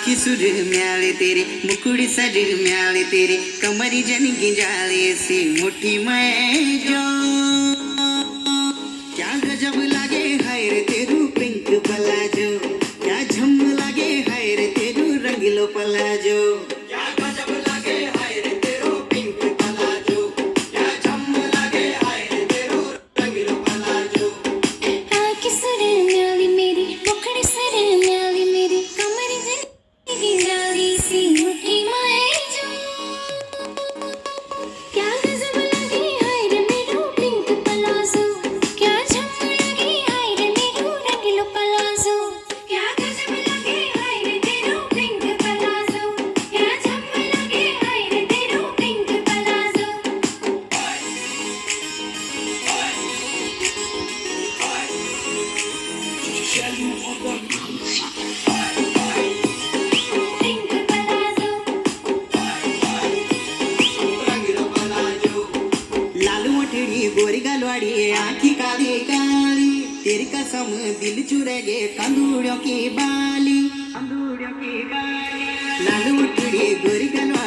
आखी सुर म्याले तेरे मुकुड़ी सज म्याले तेरे कमरी जनगी जाले से मुट्ठी में जो क्या गजब लागे हाय रे तेरू पिंक पलाजो क्या झम लागे हाय रे तेरू रंगीलो पलाजो क्या गजब लागे हाय रे तेरू पिंक पलाजो क्या झम लागे हाय रे तेरू रंगीलो पलाजो आँखें सुर म्याली मेरी मुखड़ी सर म्याली मेरी कमर जिंदगी डाली सी मुट्ठी में जो क्या गजब लगी हाय रे मेरू पिंक पलाजो क्या झम लगी हाय रे मेरू रंगीलो पलाजो क्या गजब लगी हाय रे तेरू पिंक पलाजो क्या झम लगी हाय रे तेरू पिंक पलाजो पिंक पलाजो रंगीलो पलाजो लालू मठड़ी गोरी गलवाड़ी आँखी काली काली तेरी कसम दिल चुरेगे कंदूड़ों की बाली लालू मठड़ी गोरी गलवाड़ी